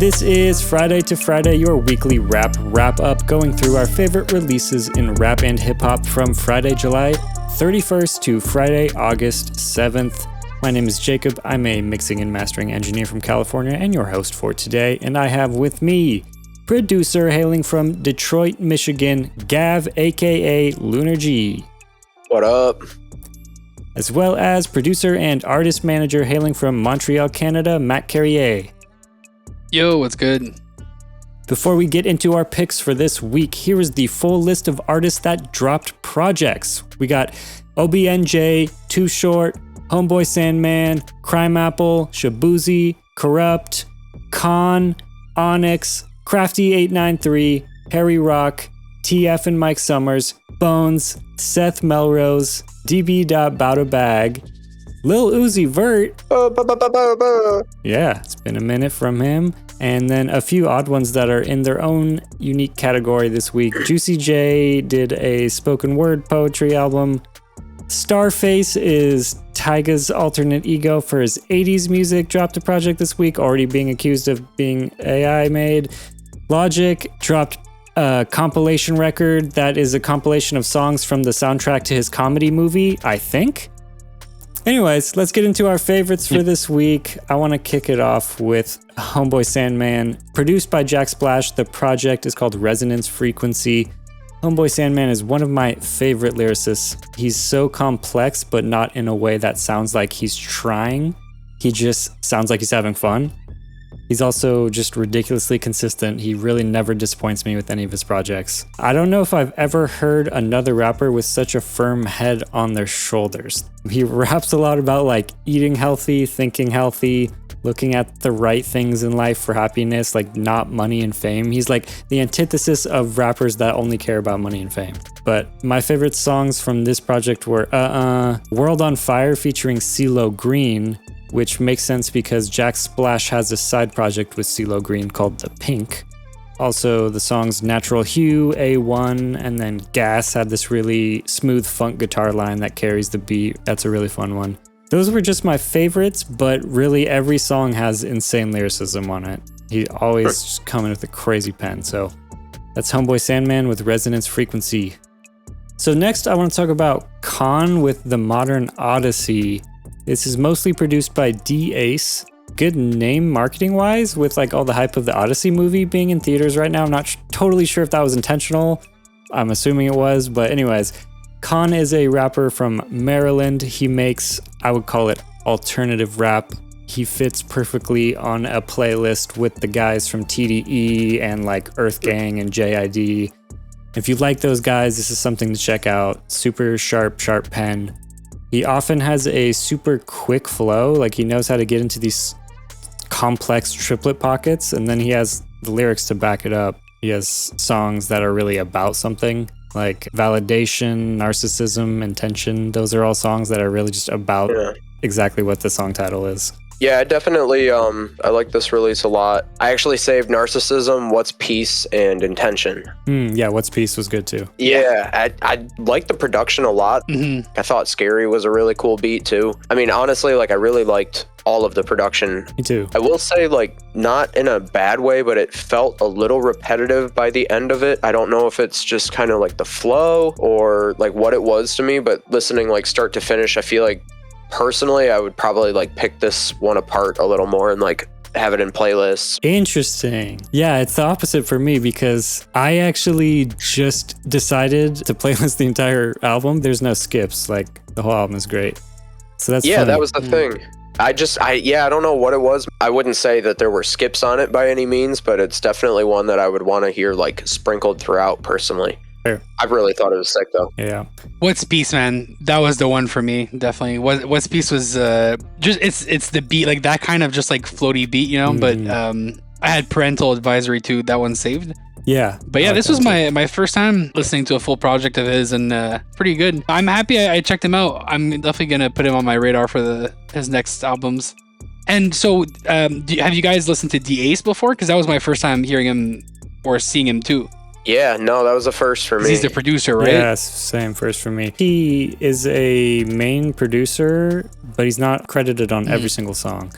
This is Friday to Friday, your weekly rap wrap-up, going through our favorite releases in rap and hip-hop from Friday, July 31st to Friday, August 7th. My name is Jacob. I'm a mixing and mastering engineer from California and your host for today. And I have with me producer hailing from Detroit, Michigan, Gav, aka Lunar G. What up? As well as producer and artist manager hailing from Montreal, Canada, Matt Carrier. Yo, what's good? Before we get into our picks for this week, here is the full list of artists that dropped projects. We got OBN Jay, Too Short, Homeboy Sandman, Crimeapple, Shaboozey, Kurupt, K.A.A.N, Onyx, Crafty 893, HariRoc, TF and Mike Summers, Bones, Seth Melrose, DB.Boutabag, Lil Uzi Vert. Yeah, it's been a minute from him. And then a few odd ones that are in their own unique category this week. Juicy J did a spoken word poetry album. Starface is Tyga's alternate ego for his 80s music, dropped a project this week, already being accused of being AI made. Logic dropped a compilation record that is a compilation of songs from the soundtrack to his comedy movie, I think. Anyways, let's get into our favorites for this week. I want to kick it off with Homeboy Sandman, produced by Jack Splash. The project is called Resonance Frequency. Homeboy Sandman is one of my favorite lyricists. He's so complex, but not in a way that sounds like he's trying. He just sounds like he's having fun. He's also just ridiculously consistent. He really never disappoints me with any of his projects. I don't know if I've ever heard another rapper with such a firm head on their shoulders. He raps a lot about like eating healthy, thinking healthy, looking at the right things in life for happiness, like not money and fame. He's like the antithesis of rappers that only care about money and fame. But my favorite songs from this project were World on Fire featuring CeeLo Green, which makes sense because Jack Splash has a side project with CeeLo Green called The Pink. Also, the songs Natural Hue, A1, and then Gas had this really smooth funk guitar line that carries the beat. That's a really fun one. Those were just my favorites, but really every song has insane lyricism on it. He always just coming with a crazy pen. So that's Homeboy Sandman with Resonance Frequency. So next I want to talk about K.A.A.N with The Modern Odyssey. This is mostly produced by D-Ace. Good name marketing-wise, with like all the hype of the Odyssey movie being in theaters right now. I'm not totally sure if that was intentional. I'm assuming it was, but anyways. K.A.A.N is a rapper from Maryland. He makes, I would call it, alternative rap. He fits perfectly on a playlist with the guys from TDE and like Earth Gang and JID. If you like those guys, this is something to check out. Super sharp pen. He often has a super quick flow, like he knows how to get into these complex triplet pockets, and then he has the lyrics to back it up. He has songs that are really about something, like Validation, Narcissism, Intention. Those are all songs that are really just about exactly what the song title is. Yeah, definitely. I like this release a lot. I actually saved Narcissism, What's Peace, and Intention. Yeah, What's Peace was good too. Yeah, I like the production a lot. I thought Scary was a really cool beat too. I mean, honestly, like I really liked all of the production. Me too. I will say, like, not in a bad way, but it felt a little repetitive by the end of it. I don't know if it's just kind of like the flow or like what it was to me, but listening like start to finish, I feel like personally, I would probably like pick this one apart a little more and like have it in playlists. Interesting. Yeah, it's the opposite for me because I actually just decided to playlist the entire album. There's no skips. Like the whole album is great. So that's funny. That was the thing. I don't know what it was. I wouldn't say that there were skips on it by any means, but it's definitely one that I would want to hear like sprinkled throughout personally. Fair. I really thought it was sick though. Yeah. What's Peace, man? That was the one for me, definitely. What's Peace was just it's the beat, like that kind of just like floaty beat, you know. But I had Parental Advisory too. That one saved. Yeah. But yeah, this was my first time listening to a full project of his, and pretty good. I'm happy I checked him out. I'm definitely gonna put him on my radar for his next albums. And so, have you guys listened to D-Ace before? Because that was my first time hearing him or seeing him too. Yeah, no, that was a first for me. He's the producer, right? Yeah, same, first for me. He is a main producer, but he's not credited on every single song.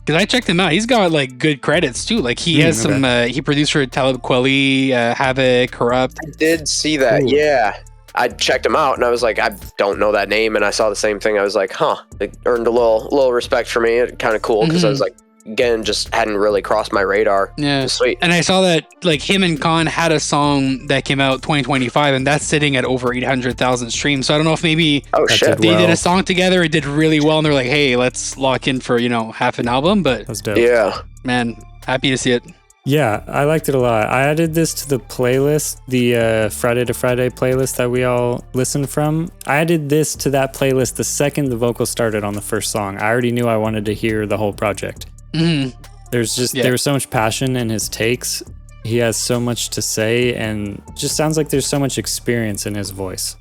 Because I checked him out. He's got like good credits too. Like he has some. He produced for Talib Kweli, Havoc, Kurupt. I did see that. Ooh. Yeah. I checked him out and I was like, I don't know that name. And I saw the same thing. I was like, huh, it earned a little respect for me. Kind of cool because I was like, again, just hadn't really crossed my radar. Yeah. Sweet. And I saw that like him and K.A.A.N had a song that came out 2025 and that's sitting at over 800,000 streams. So I don't know if maybe they did a song together. It did really well. And they're like, hey, let's lock in for, half an album. But that's dope. Yeah. Man, happy to see it. Yeah, I liked it a lot. I added this to the playlist, the Friday to Friday playlist that we all listen from. I added this to that playlist the second the vocals started on the first song. I already knew I wanted to hear the whole project. There was so much passion in his takes. He has so much to say and just sounds like there's so much experience in his voice.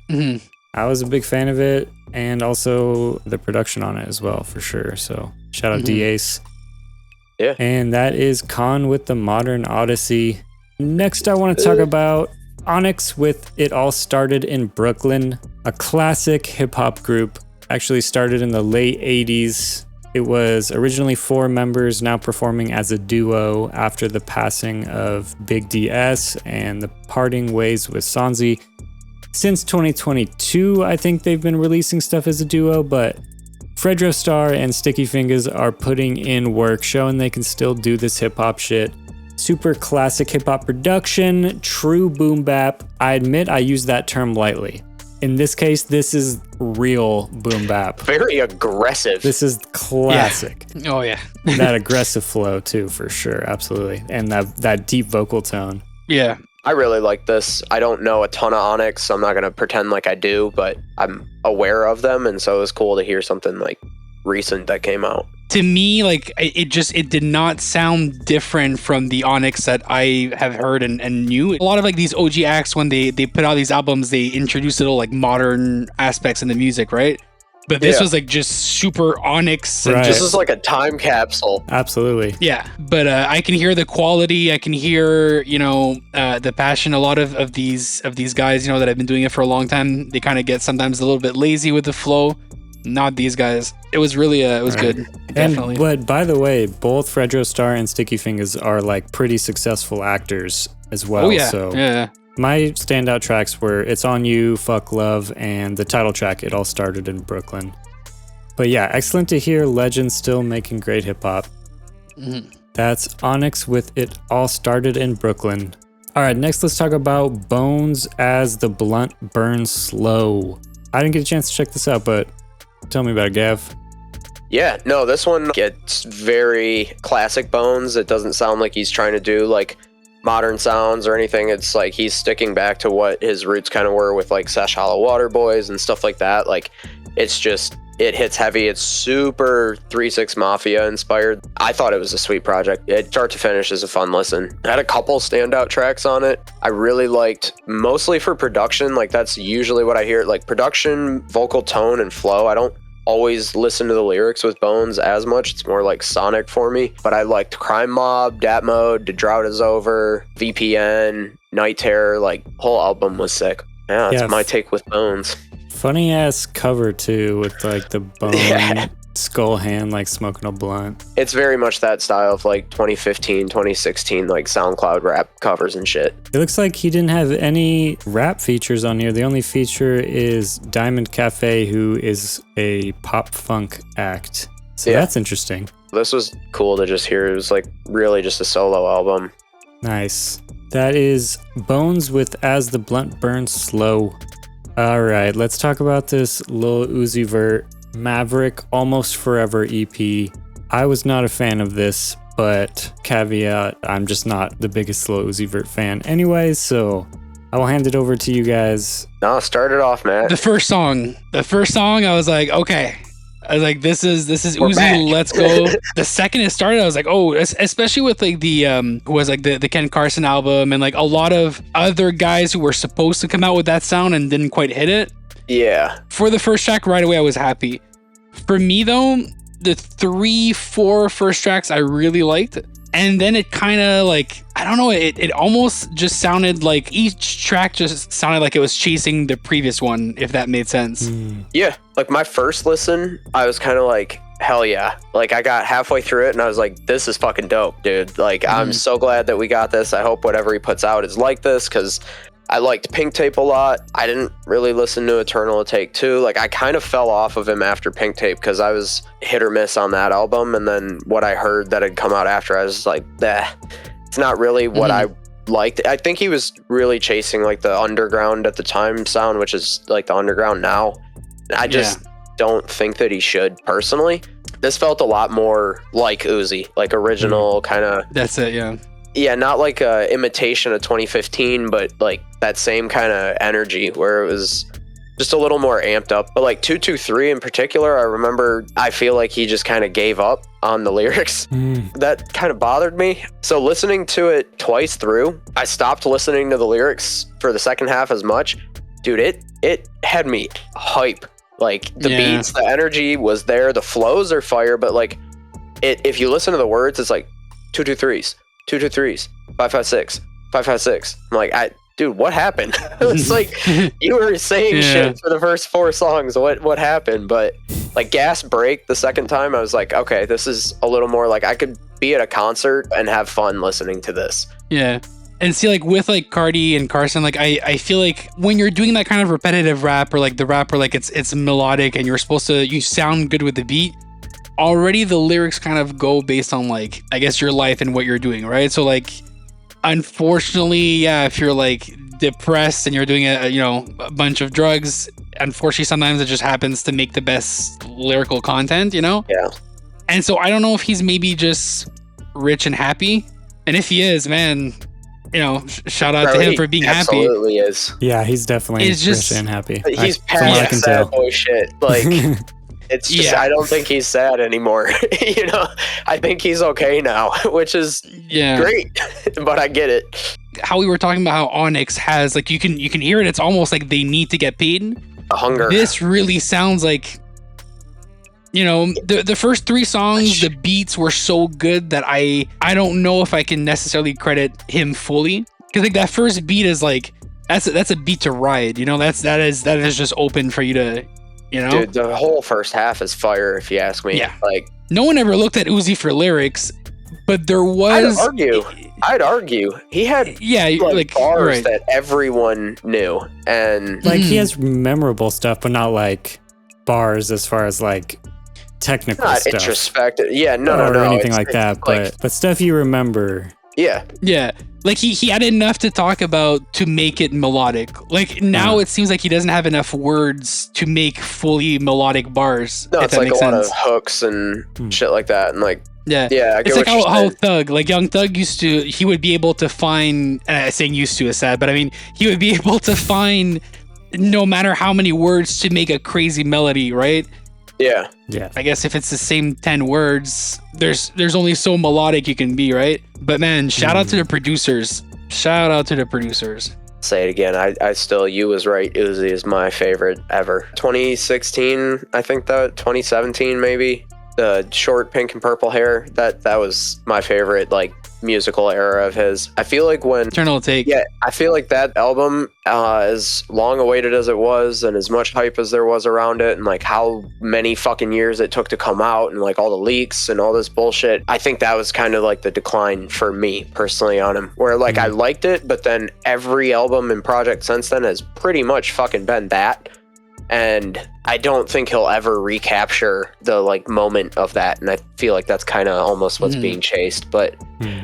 I was a big fan of it and also the production on it as well, for sure. So shout out D-Ace. Yeah. And that is K.A.A.N with the Modern Odyssey. Next, I want to talk about Onyx with It All Started in Brooklyn, a classic hip hop group. Actually started in the late 80s. It was originally 4 members, now performing as a duo after the passing of Big DS and the parting ways with Sonzy. Since 2022, I think they've been releasing stuff as a duo, but Fredro Starr and Sticky Fingers are putting in work, showing they can still do this hip-hop shit. Super classic hip-hop production, true boom bap. I admit I use that term lightly. In this case, this is real boom bap. Very aggressive. This is classic. Yeah. Oh, yeah. That aggressive flow, too, for sure. Absolutely. And that deep vocal tone. Yeah. I really like this. I don't know a ton of Onyx, so I'm not going to pretend like I do, but I'm aware of them, and so it was cool to hear something like recent that came out. To me, like it did not sound different from the Onyx that I have heard and knew. A lot of like these OG acts, when they put out these albums, they introduce little like modern aspects in the music, right? But this was like just super Onyx. And This is like a time capsule. Absolutely. Yeah. But I can hear the quality. I can hear, the passion. A lot of these guys, that have been doing it for a long time, they kind of get sometimes a little bit lazy with the flow. Not these guys. It was really, it was good. Definitely. But by the way, both Fredro Starr and Sticky Fingers are like pretty successful actors as well. Oh, yeah. So yeah. My standout tracks were It's On You, Fuck Love, and the title track, It All Started in Brooklyn. But yeah, excellent to hear legends still making great hip hop. That's Onyx with It All Started in Brooklyn. All right, next let's talk about Bones as the Blunt Burns Slow. I didn't get a chance to check this out, but tell me about it, Gav. Yeah, no, this one gets very classic Bones. It doesn't sound like he's trying to do like modern sounds or anything. It's like he's sticking back to what his roots kind of were with like Sesh Hollow Water Boys and stuff like that. Like it's just, it hits heavy. It's super 3-6 Mafia inspired. I thought it was a sweet project. It start to finish is a fun listen. I had a couple standout tracks on it. I really liked, mostly for production, like that's usually what I hear, like production, vocal tone and flow. I don't always listen to the lyrics with Bones as much. It's more like sonic for me. But I liked Crime Mob, Dat Mode, The Drought Is Over, VPN, Night Terror. Like whole album was sick. Yeah, that's my take with Bones. Funny ass cover too, with like the bone skull hand like smoking a blunt. It's very much that style of like 2015, 2016 like SoundCloud rap covers and shit. It looks like he didn't have any rap features on here. The only feature is Diamond Cafe, who is a pop funk act. So that's interesting. This was cool to just hear. It was like really just a solo album. Nice. That is Bones with As the Blunt Burns Slow. All right, let's talk about this Lil Uzi Vert Maverick Almost Forever EP. I was not a fan of this, but caveat, I'm just not the biggest Lil Uzi Vert fan anyway, so I will hand it over to you guys. No, start it off, man. The first song, I was like, okay. I was like, this is We're Uzi, back. let's go. The second it started, I was like, oh, especially with like the who was like the Ken Carson album and like a lot of other guys who were supposed to come out with that sound and didn't quite hit it. Yeah. For the first track right away, I was happy. For me though, the 3-4 first tracks I really liked. And then it kind of like, don't know, it almost just sounded like each track just sounded like it was chasing the previous one, if that made sense. Yeah, like my first listen, I was kind of like, hell yeah. Like I got halfway through it and I was like, this is fucking dope, dude. Like I'm so glad that we got this. I hope whatever he puts out is like this, because I liked Pink Tape a lot. I didn't really listen to Eternal Take 2. Like I kind of fell off of him after Pink Tape because I was hit or miss on that album, and then what I heard that had come out after, I was like, it's not really what I liked. I think he was really chasing like the underground at the time sound, which is like the underground now. I just don't think that he should, personally. This felt a lot more like Uzi, like original kind of. That's it, yeah. Yeah, not like a imitation of 2015, but like that same kind of energy where it was just a little more amped up. But like 223 in particular, I remember, I feel like he just kind of gave up on the lyrics. That kind of bothered me. So listening to it twice through, I stopped listening to the lyrics for the second half as much. Dude, it had me hype. Like the beats, the energy was there, the flows are fire, but like if you listen to the words, it's like 223s. 223s, 556, 556. I'm like, dude, what happened? It's like you were saying shit for the first 4 songs. What happened? But like Gas Break the second time, I was like, okay, this is a little more like I could be at a concert and have fun listening to this. Yeah. And see, like with like Cardi and Carson, like I feel like when you're doing that kind of repetitive rap, or like the rap where like it's melodic and you sound good with the beat, already the lyrics kind of go based on like, I guess, your life and what you're doing, right? So like, unfortunately, if you're like depressed and you're doing a bunch of drugs, unfortunately sometimes it just happens to make the best lyrical content, Yeah. And so I don't know if he's maybe just rich and happy, and if he is, man, shout out to him for being happy. Absolutely is. Yeah, he's definitely rich and happy. He's past sad boy shit. Like it's just, I don't think he's sad anymore. I think he's okay now, which is great. But I get it. How we were talking about how Onyx has, like, you can hear it. It's almost like they need to get paid. A hunger. This really sounds like, the first 3 songs, the beats were so good that I don't know if I can necessarily credit him fully, because like that first beat is like that's a beat to ride. That is just open for you to. Dude, the whole first half is fire, if you ask me. Yeah. Like, no one ever looked at Uzi for lyrics, but there was. I'd argue he had like bars that everyone knew, and like he has memorable stuff, but not like bars as far as like technical not stuff. Introspective. Yeah, no, or anything like that. But stuff you remember. Yeah. Yeah. Like he had enough to talk about to make it melodic. Like now it seems like he doesn't have enough words to make fully melodic bars. No, if it's that like makes a lot sense. of hooks and shit like that. And like, yeah. I get it's like what how Thug, like Young Thug he would be able to find, saying used to is sad, but I mean, he would be able to find no matter how many words to make a crazy melody, right? Yeah. I guess if it's the same 10 words, there's only so melodic you can be, right? But man, shout out to the producers. Shout out to the producers. Say it again. I still, you was right. Uzi is my favorite ever. 2016, I think 2017 maybe. The short pink and purple hair. That was my favorite like musical era of his. I feel like when Eternal Take. Yeah, I feel like that album, as long awaited as it was, and as much hype as there was around it, and like how many fucking years it took to come out, and like all the leaks and all this bullshit, I think that was kind of like the decline for me personally on him, where like I liked it, but then every album and project since then has pretty much fucking been that. And I don't think he'll ever recapture the like moment of that, and I feel like that's kind of almost what's being chased. But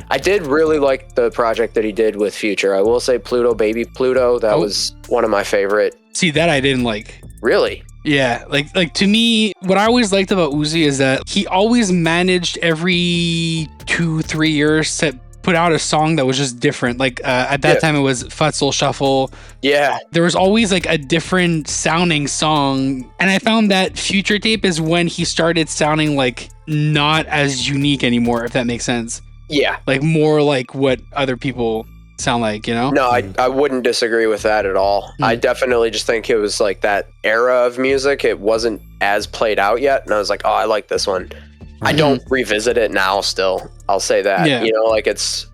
I did really like the project that he did with Future. I will say Pluto, Baby Pluto, that was one of my favorite. See, that I didn't like. Really? Yeah, like to me, what I always liked about Uzi is that he always managed every 2-3 years to put out a song that was just different. Like at that time it was Futzel Shuffle. Yeah. There was always like a different sounding song. And I found that Future Tape is when he started sounding like not as unique anymore, if that makes sense. Yeah. Like more like what other people sound like, No, I wouldn't disagree with that at all. I definitely just think it was like that era of music. It wasn't as played out yet. And I was like, oh, I like this one. I don't revisit it now still. I'll say that. Yeah. Like it's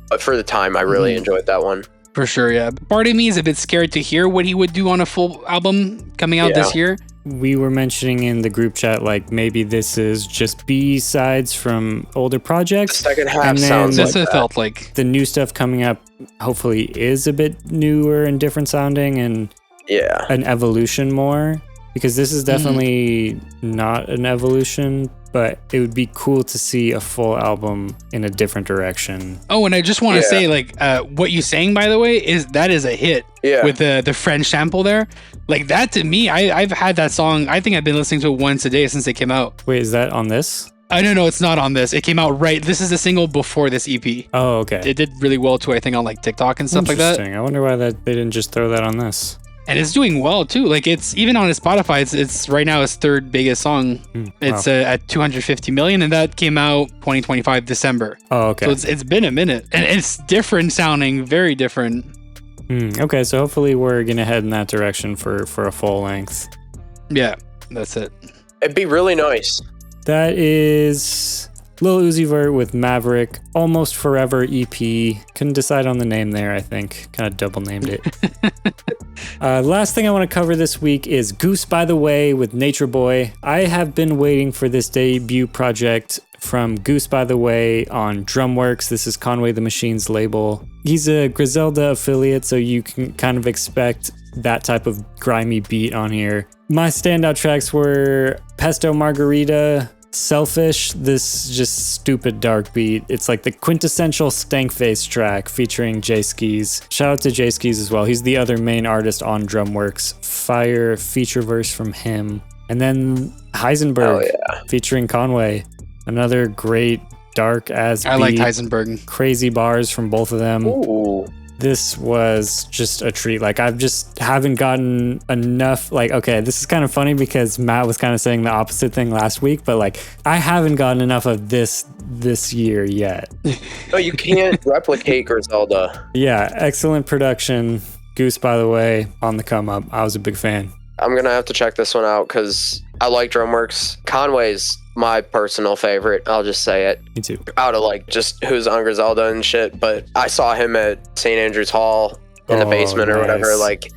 But for the time, I really enjoyed that one. For sure, yeah. Part of me is a bit scared to hear what he would do on a full album coming out this year. We were mentioning in the group chat, like, maybe this is just B-sides from older projects. The second half and then sounds That's like what it felt like. the new stuff coming up hopefully is a bit newer and different sounding and an evolution more. Because this is definitely not an evolution, but it would be cool to see a full album in a different direction. Oh, and I just want to say, like, what you sang, by the way, is a hit with the French sample there. Like, that to me, I've had that song, I think I've been listening to it once a day since it came out. Wait, is that on this? No, it's not on this. It came out this is the single before this EP. Oh, okay. It did really well too, I think, on like TikTok and stuff like that. Interesting. I wonder why they didn't just throw that on this. And it's doing well too. Like, it's even on his Spotify. It's right now his third biggest song. It's at 250 million, and that came out 2025 December. Oh, okay. So it's been a minute, and it's different sounding, very different. Okay, so hopefully we're gonna head in that direction for a full length. Yeah, that's it. It'd be really nice. That is Lil Uzi Vert with Maverick, Almost Forever EP. Couldn't decide on the name there, I think. Kind of double named it. Last thing I want to cover this week is Goosebytheway with Nature Boy. I have been waiting for this debut project from Goosebytheway on Drumworks. This is Conway the Machine's label. He's a Griselda affiliate, so you can kind of expect that type of grimy beat on here. My standout tracks were Pesto Margarita, Selfish, this just stupid dark beat. It's like the quintessential Stankface track featuring Jay Skis. Shout out to Jay Skis as well. He's the other main artist on Drumworks. Fire feature verse from him. And then Heisenberg featuring Conway. Another great dark as beat. I liked Heisenberg. Crazy bars from both of them. Ooh. This was just a treat. Like, I've just haven't gotten enough. Like, okay, this is kind of funny because Matt was kind of saying the opposite thing last week, but like, I haven't gotten enough of this year yet. No, you can't replicate Griselda. Yeah, excellent production. Goosebytheway on the come up. I was a big fan. I'm gonna have to check this one out because I like Drumworks. Conway's my personal favorite. I'll just say it. Me too. Out of like just who's on Griselda and shit, but I saw him at St. Andrews Hall in the basement or whatever. Like,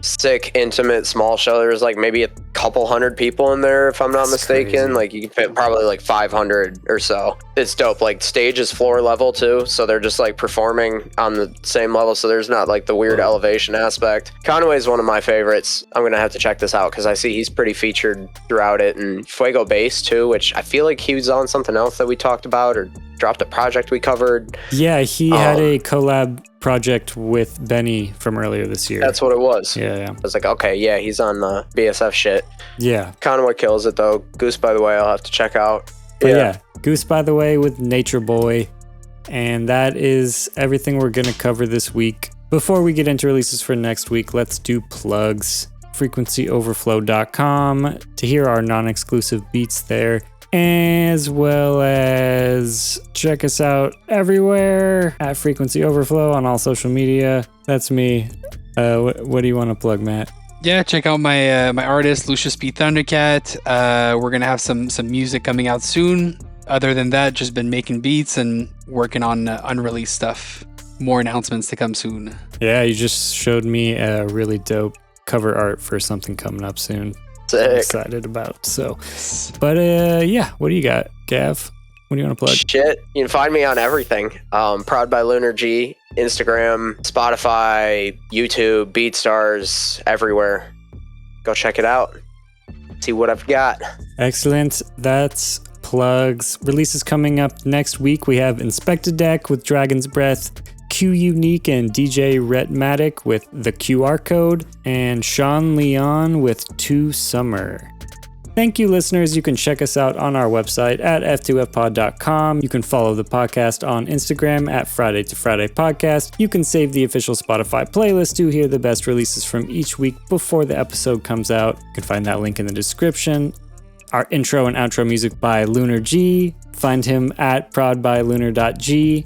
sick, intimate, small show. There was like maybe a couple hundred people in there, if I'm not mistaken. Crazy. Like, you can fit probably like 500 or so. It's dope. Like, stage is floor level too, so they're just like performing on the same level, so there's not like the weird elevation aspect. Conway is one of my favorites. I'm gonna have to check this out because I see he's pretty featured throughout it. And Fuego Bass too, which I feel like he was on something else that we talked about or dropped a project we covered. Yeah, he had a collab project with Benny from earlier this year. That's what it was. Yeah. I was like, okay, yeah, he's on the BSF shit. Yeah. Conway kills it though. Goosebytheway, I'll have to check out. But yeah, Goosebytheway with Nature Boy. And that is everything we're going to cover this week. Before we get into releases for next week, let's do plugs. FrequencyOverflow.com to hear our non-exclusive beats there, as well as check us out everywhere at Frequency Overflow on all social media. That's me. What do you want to plug, Matt? Yeah, check out my my artist Lucius B. Thundercat. We're gonna have some music coming out soon. Other than that, just been making beats and working on unreleased stuff. More announcements to come soon. Yeah, you just showed me a really dope cover art for something coming up soon. Sick. I'm excited about. So, but yeah, what do you got, Gav? What do you want to plug? Shit, you can find me on everything. Proud by Lunar G, Instagram, Spotify, YouTube, BeatStars, everywhere. Go check it out. See what I've got. Excellent. That's plugs. Releases coming up next week. We have Inspected Deck with Dragon's Breath, Q Unique and DJ Retmatic with The QR Code, and Sean Leon with 2 Summer. Thank you, listeners. You can check us out on our website at f2fpod.com. You can follow the podcast on Instagram at Friday to Friday Podcast. You can save the official Spotify playlist to hear the best releases from each week before the episode comes out. You can find that link in the description. Our intro and outro music by Lunar G. Find him at proudbylunar.g.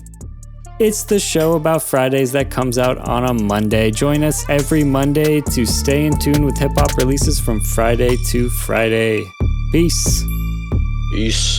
It's the show about Fridays that comes out on a Monday. Join us every Monday to stay in tune with hip-hop releases from Friday to Friday. Peace. Peace.